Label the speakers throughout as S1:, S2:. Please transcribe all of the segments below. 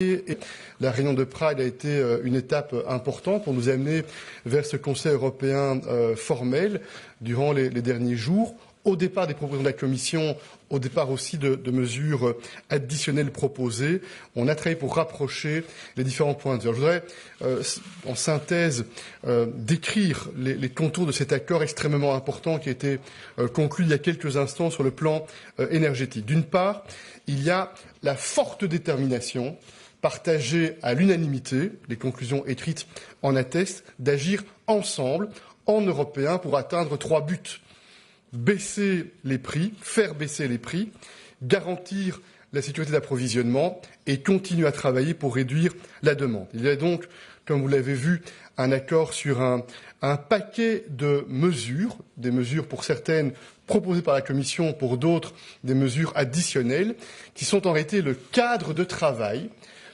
S1: Et la réunion de Prague a été une étape importante pour nous amener vers ce Conseil européen formel durant les derniers jours. Au départ des propositions de la Commission, au départ aussi de mesures additionnelles proposées, on a travaillé pour rapprocher les différents points de vue. Je voudrais, en synthèse, décrire les contours de cet accord extrêmement important qui a été conclu il y a quelques instants sur le plan énergétique. D'une part, il y a la forte détermination partagée à l'unanimité, les conclusions écrites en attestent, d'agir ensemble, en Européens, pour atteindre 3 buts. Baisser les prix, faire baisser les prix, garantir la sécurité d'approvisionnement et continuer à travailler pour réduire la demande. Il y a donc, comme vous l'avez vu, un accord sur un paquet de mesures, des mesures pour certaines proposées par la Commission, pour d'autres des mesures additionnelles, qui sont en réalité le cadre de travail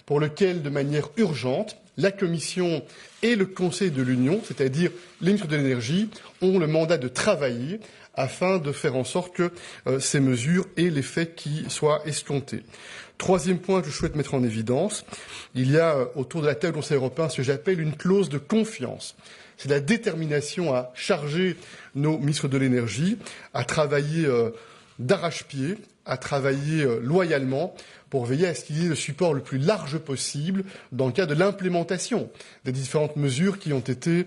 S1: pour lequel, de manière urgente, la Commission et le Conseil de l'Union, c'est-à-dire les ministres de l'énergie, ont le mandat de travailler afin de faire en sorte que ces mesures aient l'effet qui soit escompté. Troisième point que je souhaite mettre en évidence, il y a autour de la table du Conseil européen ce que j'appelle une clause de confiance. C'est la détermination à charger nos ministres de l'énergie à travailler d'arrache-pied, à travailler loyalement pour veiller à ce qu'il y ait le support le plus large possible dans le cadre de l'implémentation des différentes mesures qui ont été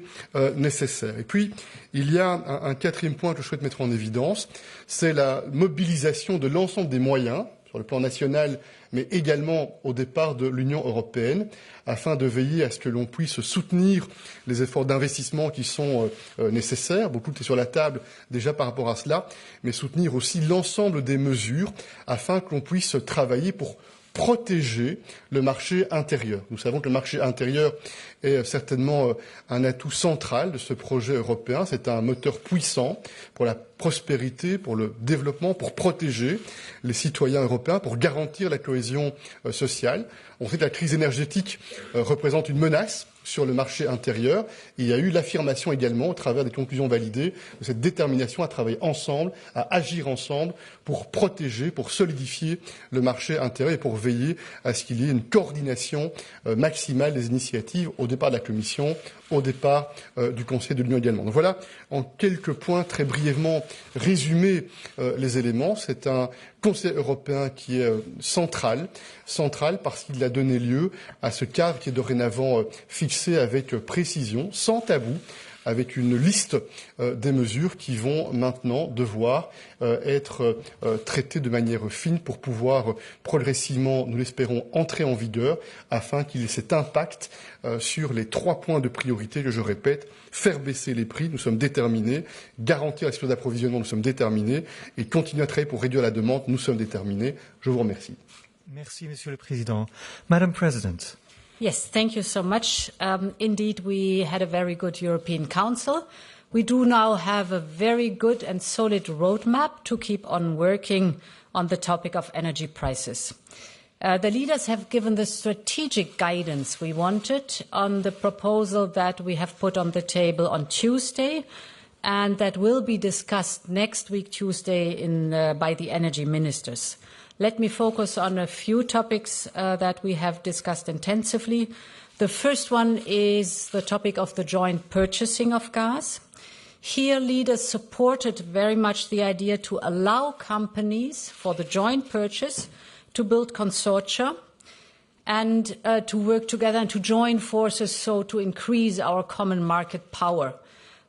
S1: nécessaires. Et puis, il y a un quatrième point que je souhaite mettre en évidence, c'est la mobilisation de l'ensemble des moyens, sur le plan national, mais également au départ de l'Union européenne, afin de veiller à ce que l'on puisse soutenir les efforts d'investissement qui sont nécessaires. Beaucoup est sur la table déjà par rapport à cela, mais soutenir aussi l'ensemble des mesures afin que l'on puisse travailler pour protéger le marché intérieur. Nous savons que le marché intérieur est certainement un atout central de ce projet européen. C'est un moteur puissant pour la prospérité, pour le développement, pour protéger les citoyens européens, pour garantir la cohésion sociale. On sait que la crise énergétique représente une menace sur le marché intérieur. Il y a eu l'affirmation également, au travers des conclusions validées, de cette détermination à travailler ensemble, à agir ensemble pour protéger, pour solidifier le marché intérieur et pour veiller à ce qu'il y ait une coordination maximale des initiatives au départ de la Commission, au départ du Conseil de l'Union également. Donc voilà, en quelques points très brièvement résumés les éléments. C'est un Conseil européen qui est central parce qu'il a donné lieu à ce cadre qui est dorénavant fixé avec précision, sans tabou, avec une liste des mesures qui vont maintenant devoir être traitées de manière fine pour pouvoir progressivement, nous l'espérons, entrer en vigueur afin qu'il y ait cet impact sur les 3 points de priorité que je répète. Faire baisser les prix, nous sommes déterminés. Garantir la sécurité d'approvisionnement, nous sommes déterminés. Et continuer à travailler pour réduire la demande, nous sommes déterminés. Je vous remercie.
S2: Merci, Monsieur le Président. Madam President.
S3: Yes, thank you so much. Indeed, we had a very good European Council. We do now have a very good and solid roadmap to keep on working on the topic of energy prices. The leaders have given the strategic guidance we wanted on the proposal that we have put on the table on Tuesday and that will be discussed next week, Tuesday, by the energy ministers. Let me focus on a few topics that we have discussed intensively. The first one is the topic of the joint purchasing of gas. Here, leaders supported very much the idea to allow companies for the joint purchase to build consortia and to work together and to join forces so to increase our common market power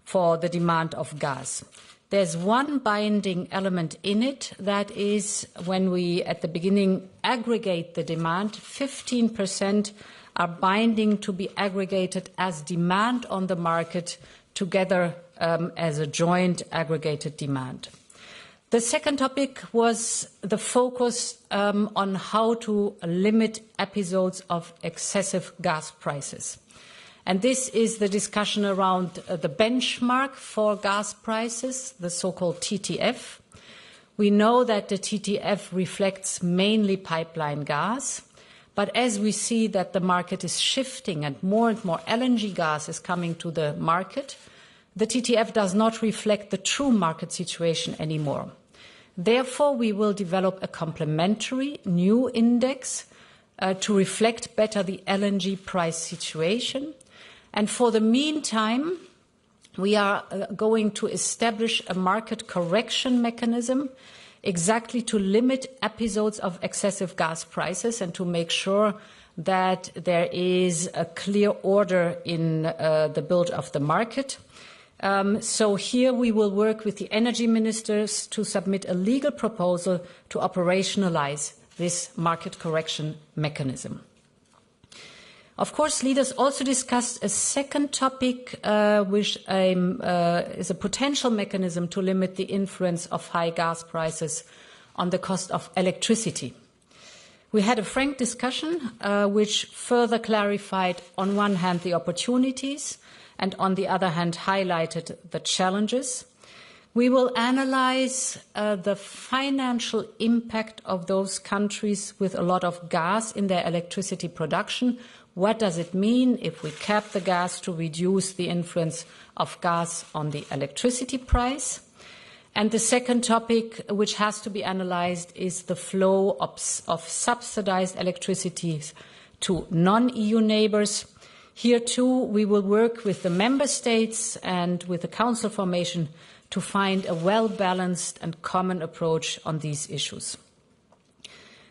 S3: for the demand of gas. There's one binding element in it, that is when we, at the beginning, aggregate the demand, 15% are binding to be aggregated as demand on the market together as a joint aggregated demand. The second topic was the focus on how to limit episodes of excessive gas prices. And this is the discussion around the benchmark for gas prices, the so-called TTF. We know that the TTF reflects mainly pipeline gas, but as we see that the market is shifting and more LNG gas is coming to the market, the TTF does not reflect the true market situation anymore. Therefore, we will develop a complementary new index to reflect better the LNG price situation. And for the meantime, we are going to establish a market correction mechanism exactly to limit episodes of excessive gas prices and to make sure that there is a clear order in the build of the market. So here we will work with the energy ministers to submit a legal proposal to operationalize this market correction mechanism. Of course, leaders also discussed a second topic, which is a potential mechanism to limit the influence of high gas prices on the cost of electricity. We had a frank discussion, which further clarified, on one hand, the opportunities, and on the other hand, highlighted the challenges. We will analyze the financial impact of those countries with a lot of gas in their electricity production. What does it mean if we cap the gas to reduce the influence of gas on the electricity price? And the second topic, which has to be analyzed, is the flow of subsidized electricity to non-EU neighbors. Here, too, we will work with the member states and with the council formation to find a well-balanced and common approach on these issues.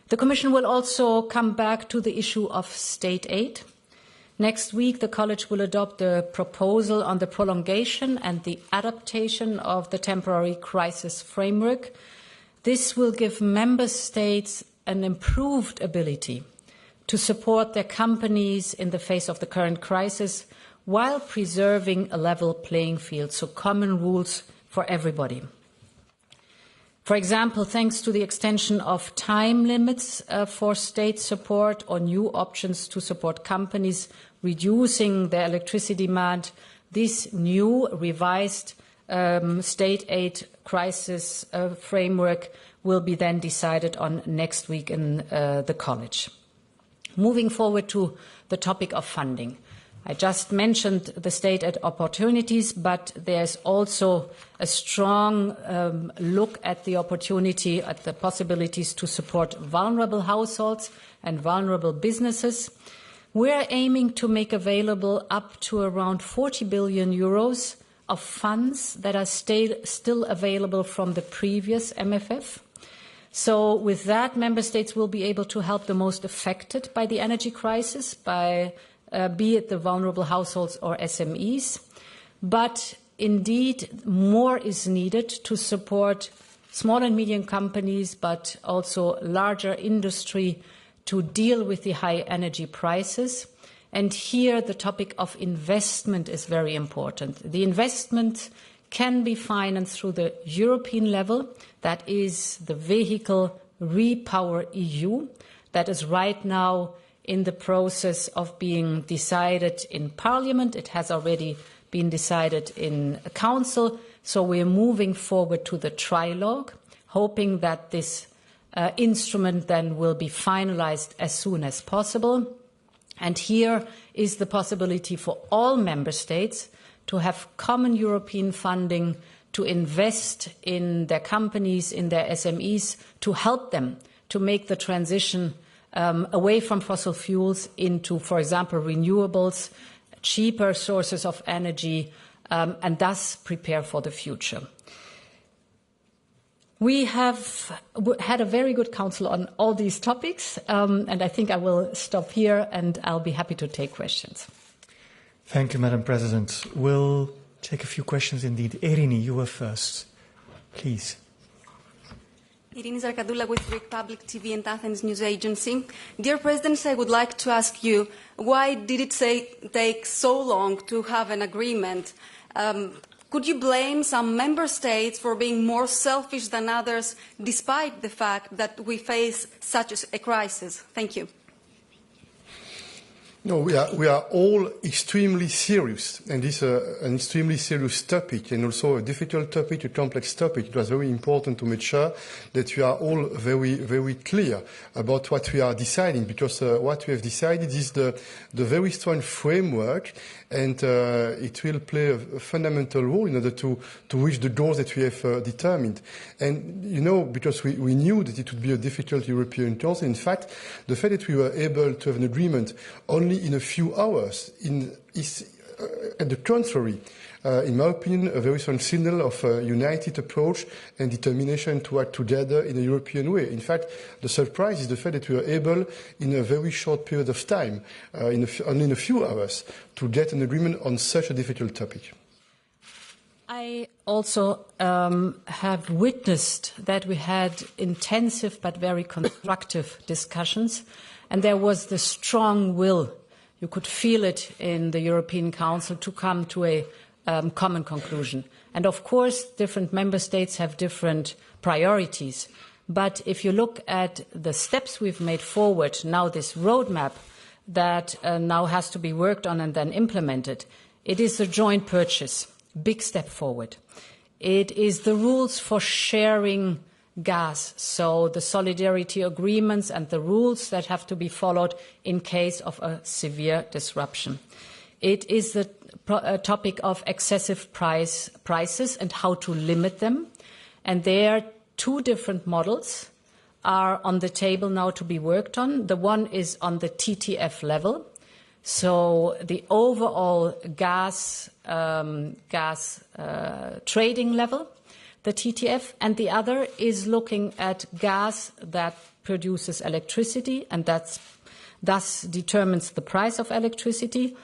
S3: The Commission will also come back to the issue of state aid. Next week, the College will adopt a proposal on the prolongation and the adaptation of the temporary crisis framework. This will give member states an improved ability to support their companies in the face of the current crisis while preserving a level playing field, so common rules for everybody. For example, thanks to the extension of time limits for state support or new options to support companies reducing their electricity demand, this new revised state aid crisis framework will be then decided on next week in the College. Moving forward to the topic of funding. I just mentioned the state aid opportunities, but there's also a strong look at the opportunity, at the possibilities to support vulnerable households and vulnerable businesses. We're aiming to make available up to around 40 billion euros of funds that are still available from the previous MFF. So with that, member states will be able to help the most affected by the energy crisis, be it the vulnerable households or SMEs. But indeed, more is needed to support small and medium companies, but also larger industry to deal with the high energy prices. And here the topic of investment is very important. The investment can be financed through the European level. That is the vehicle Repower EU, that is right now in the process of being decided in Parliament. It has already been decided in Council. So we're moving forward to the trilogue, hoping that this instrument then will be finalized as soon as possible. And here is the possibility for all member states to have common European funding to invest in their companies, in their SMEs, to help them to make the transition away from fossil fuels into, for example, renewables, cheaper sources of energy, and thus prepare for the future. We have had a very good council on all these topics, and I think I will stop here and I'll be happy to take questions.
S2: Thank you, Madam President. We'll take a few questions indeed. Irini, you were first. Please.
S4: Irini Zarkadoula with Greek Public TV and Athens News Agency. Dear President, I would like to ask you, why did it take so long to have an agreement? Could you blame some member states for being more selfish than others, despite the fact that we face such a crisis? Thank you.
S1: No, we are all extremely serious, and this is an extremely serious topic, and also a difficult topic, a complex topic. It was very important to make sure that we are all very, very clear about what we are deciding, because what we have decided is the very strong framework, and it will play a fundamental role in order to reach the goals that we have determined. And, you know, because we knew that it would be a difficult European Council, in fact, the fact that we were able to have an agreement only in a few hours is, at the contrary, in my opinion, a very strong signal of a united approach and determination to work together in a European way. In fact, the surprise is the fact that we were able, in a very short period of time, only in a few hours, to get an agreement on such a difficult topic.
S3: I also have witnessed that we had intensive but very constructive discussions, and there was the strong will. You could feel it in the European Council to come to a common conclusion. And of course, different member states have different priorities. But if you look at the steps we've made forward, now this roadmap that now has to be worked on and then implemented, it is a joint purchase, big step forward. It is the rules for sharing gas, so the solidarity agreements and the rules that have to be followed in case of a severe disruption. It is the topic of excessive prices and how to limit them. And there, two different models are on the table now to be worked on. The one is on the TTF level, so the overall gas trading level, the TTF, and the other is looking at gas that produces electricity, and thus determines the price of electricity.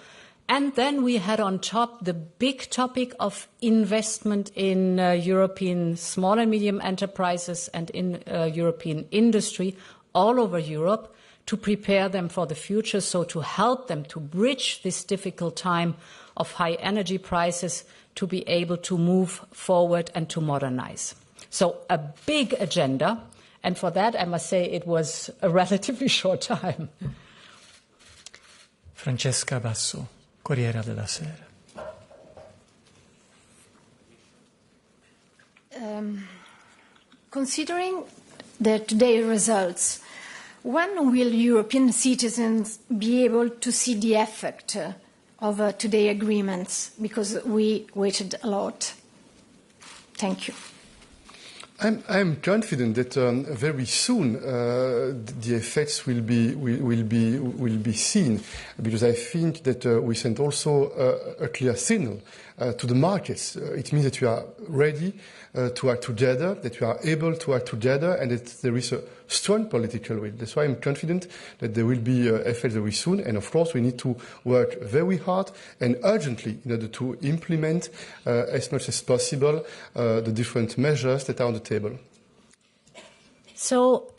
S3: And then we had on top the big topic of investment in European small and medium enterprises and in European industry all over Europe to prepare them for the future, so to help them to bridge this difficult time of high energy prices, to be able to move forward and to modernize. So a big agenda, and for that I must say it was a relatively short time.
S2: Francesca Basso, Corriere della Sera.
S5: Considering the today's results, when will European citizens be able to see the effect of today's agreements? Because we waited a lot. Thank you.
S1: I'm confident that very soon the effects will be seen, because I think that we sent also a clear signal to the markets. It means that we are ready to act together, that we are able to act together, and that there is a strong political will. That's why I'm confident that there will be effects very soon. And of course, we need to work very hard and urgently in order to implement as much as possible the different measures that are on the table.
S3: So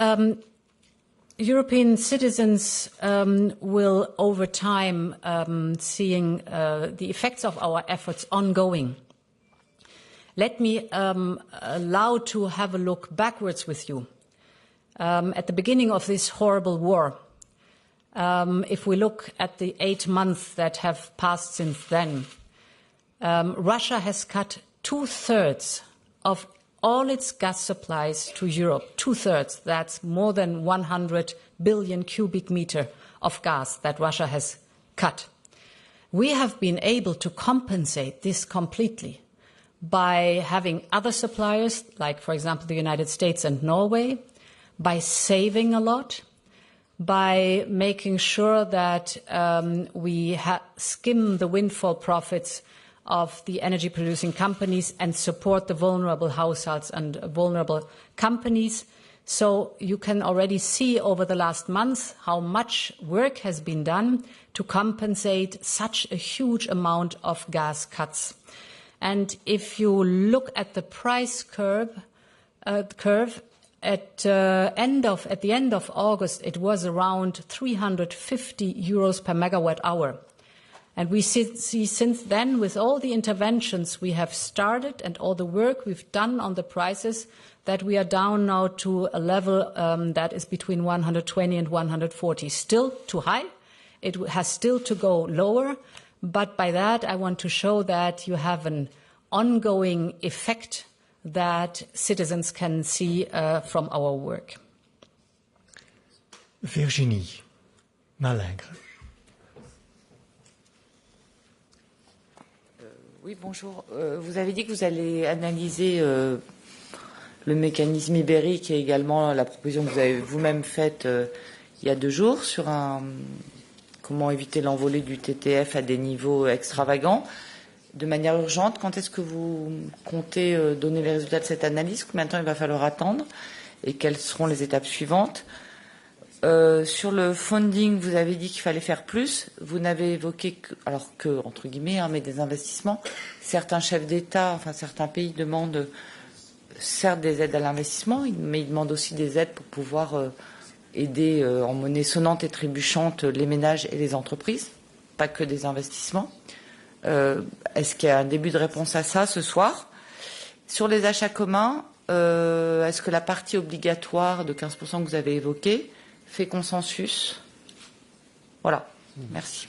S3: European citizens will, over time, seeing the effects of our efforts ongoing. Let me allow to have a look backwards with you. At the beginning of this horrible war, if we look at the 8 months that have passed since then, Russia has cut 2/3 of all its gas supplies to Europe. 2/3, that's more than 100 billion cubic meter of gas that Russia has cut. We have been able to compensate this completely by having other suppliers, like, for example, the United States and Norway, by saving a lot, by making sure that we skim the windfall profits of the energy-producing companies and support the vulnerable households and vulnerable companies. So you can already see over the last months how much work has been done to compensate such a huge amount of gas cuts. And if you look at the price curve, at the end of August, it was around 350 euros per megawatt hour. And we see since then, with all the interventions we have started and all the work we've done on the prices, that we are down now to a level that is between 120 and 140. Still too high. It has still to go lower, but by that I want to show that you have an ongoing effect that citizens can see from our work.
S2: Virginie Malingre.
S6: Oui, bonjour. Vous avez dit que vous allez analyser le mécanisme ibérique et également la proposition que vous avez vous-même faite il y a 2 jours sur comment éviter l'envolée du TTF à des niveaux extravagants. De manière urgente, quand est-ce que vous comptez donner les résultats de cette analyse? Combien de temps il va falloir attendre? Et quelles seront les étapes suivantes? Sur le funding, vous avez dit qu'il fallait faire plus. Vous n'avez évoqué que, entre guillemets, mais des investissements. Certains chefs d'État, enfin certains pays demandent certes des aides à l'investissement, mais ils demandent aussi des aides pour pouvoir aider en monnaie sonnante et trébuchante les ménages et les entreprises, pas que des investissements. Est-ce qu'il y a un début de réponse à ça ce soir? Sur les achats communs, est-ce que la partie obligatoire de 15% que vous avez évoquée fait consensus? Voilà, merci.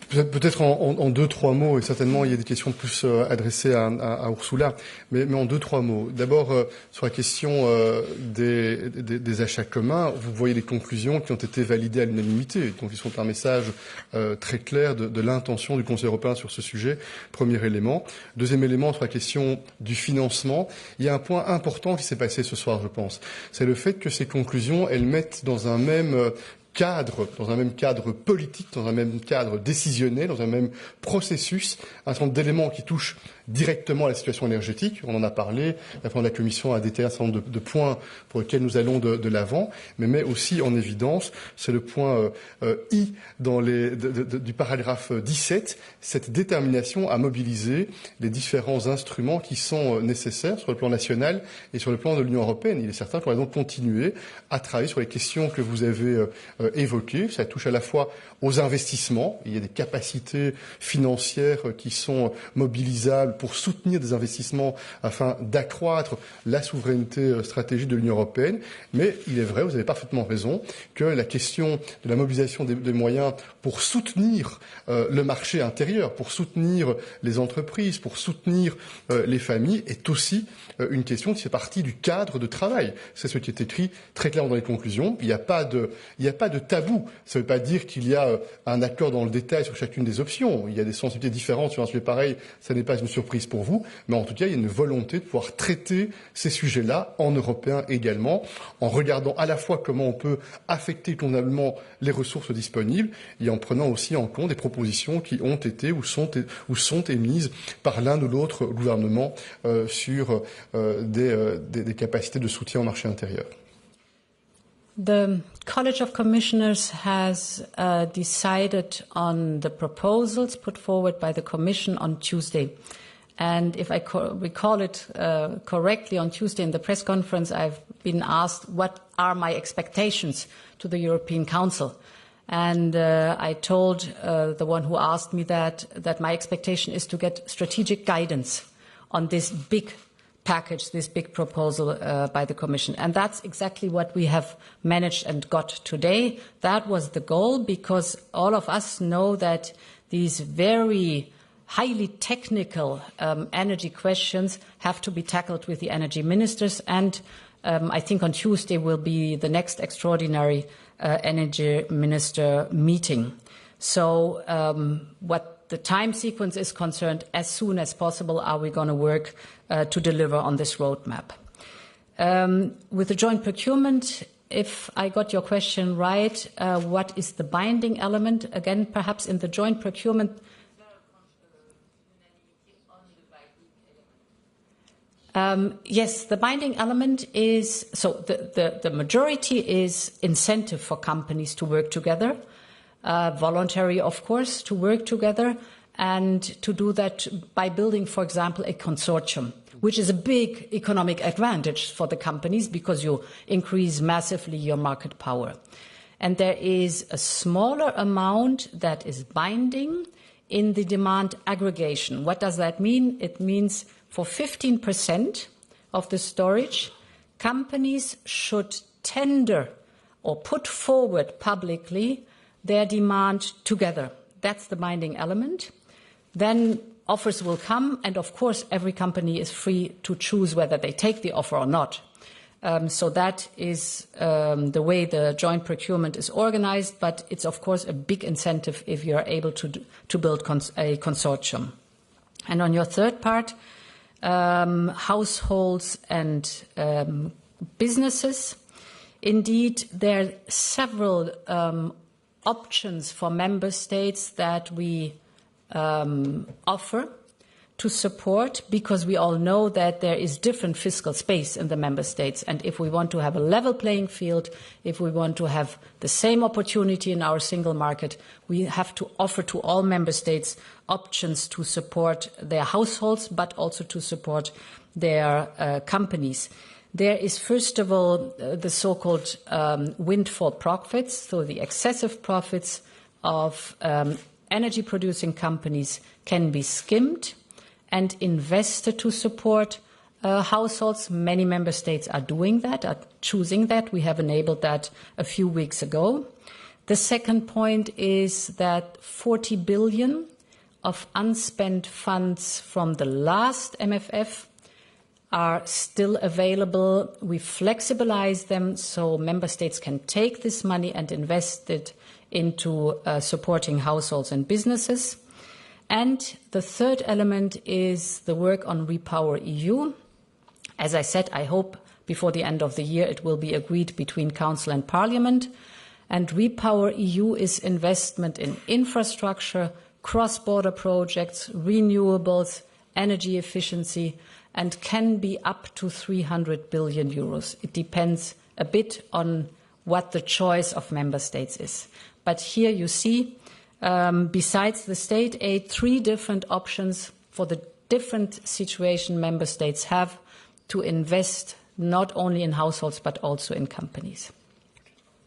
S1: Peut-être en 2-3 mots, et certainement il y a des questions plus adressées à Ursula, mais en 2-3 mots. D'abord, sur la question des achats communs, vous voyez les conclusions qui ont été validées à l'unanimité, donc ils sont un message très clair de l'intention du Conseil européen sur ce sujet, premier élément. Deuxième élément, sur la question du financement, il y a un point important qui s'est passé ce soir, je pense. C'est le fait que ces conclusions, elles mettent dans un même cadre politique, dans un même cadre décisionnel, dans un même processus, un certain nombre d'éléments qui touchent directement à la situation énergétique. On en a parlé, la Commission a détaillé un certain nombre de points pour lesquels nous allons de l'avant, mais met aussi en évidence, c'est le point I du paragraphe 17, cette détermination à mobiliser les différents instruments qui sont nécessaires sur le plan national et sur le plan de l'Union européenne. Il est certain qu'on va donc continuer à travailler sur les questions que vous avez évoquées. Ça touche à la fois aux investissements. Il y a des capacités financières qui sont mobilisables pour soutenir des investissements afin d'accroître la souveraineté stratégique de l'Union européenne. Mais il est vrai, vous avez parfaitement raison, que la question de la mobilisation des moyens pour soutenir le marché intérieur, pour soutenir les entreprises, pour soutenir les familles est aussi une question qui fait partie du cadre de travail. C'est ce qui est écrit très clairement dans les conclusions. Il n'y a pas de tabou. Ça ne veut pas dire qu'il y a un accord dans le détail sur chacune des options. Il y a des sensibilités différentes sur un sujet pareil. Ça n'est pas une surprise pour vous. Mais en tout cas, il y a une volonté de pouvoir traiter ces sujets-là en européen également, en regardant à la fois comment on peut affecter convenablement les ressources disponibles et en prenant aussi en compte des propositions qui ont été ou sont émises par l'un ou l'autre gouvernement sur des capacités de soutien au marché intérieur.
S3: The College of Commissioners has decided on the proposals put forward by the Commission on Tuesday. And if I recall it correctly, on Tuesday in the press conference, I've been asked what are my expectations to the European Council. And I told the one who asked me that my expectation is to get strategic guidance on this big package, this big proposal by the Commission. And that's exactly what we have managed and got today. That was the goal, because all of us know that these very highly technical energy questions have to be tackled with the energy ministers. And I think on Tuesday will be the next extraordinary energy minister meeting. So what the time sequence is concerned, as soon as possible are we going to work to deliver on this roadmap. With the joint procurement, if I got your question right, what is the binding element? Again, perhaps in the joint procurement. Yes, the binding element is, so the majority is incentive for companies to work together. Voluntary, of course, to work together, and to do that by building, for example, a consortium, which is a big economic advantage for the companies because you increase massively your market power. And there is a smaller amount that is binding in the demand aggregation. What does that mean? It means for 15% of the storage, companies should tender or put forward publicly their demand together. That's the binding element. Then offers will come, and of course every company is free to choose whether they take the offer or not. So that is the way the joint procurement is organized, but it's of course a big incentive if you're able to build a consortium. And on your third part, households and businesses, indeed there are several options for member states that we offer to support, because we all know that there is different fiscal space in the member states. And if we want to have a level playing field, if we want to have the same opportunity in our single market, we have to offer to all member states options to support their households, but also to support their companies. There is, first of all, the so-called windfall profits, so the excessive profits of energy-producing companies can be skimmed and invested to support households. Many member states are doing that, are choosing that. We have enabled that a few weeks ago. The second point is that 40 billion of unspent funds from the last MFF are still available. We flexibilize them so member states can take this money and invest it into supporting households and businesses. And the third element is the work on Repower EU. As I said, I hope before the end of the year it will be agreed between Council and Parliament. And Repower EU is investment in infrastructure, cross-border projects, renewables, energy efficiency, and can be up to 300 billion euros. It depends a bit on what the choice of member states is. But here you see, besides the state aid, 3 different options for the different situation member states have to invest not only in households but also in companies.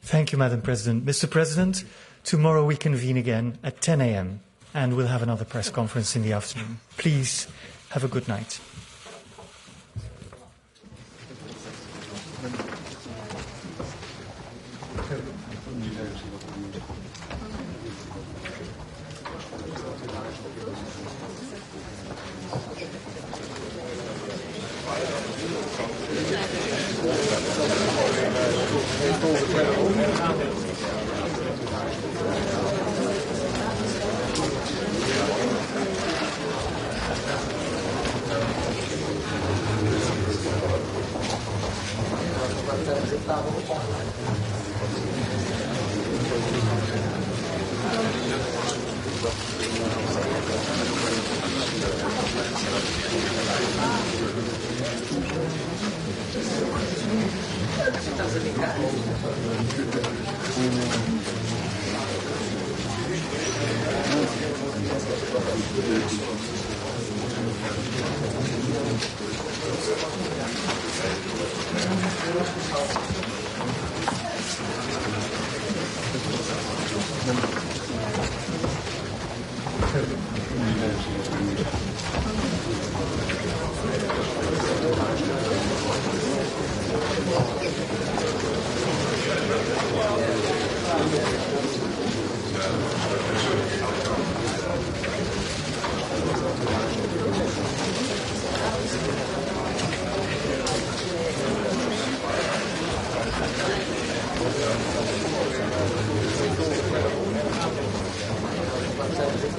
S2: Thank you, Madam President. Mr. President, tomorrow we convene again at 10 a.m. and we'll have another press conference in the afternoon. Please have a good night.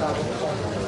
S7: Grazie.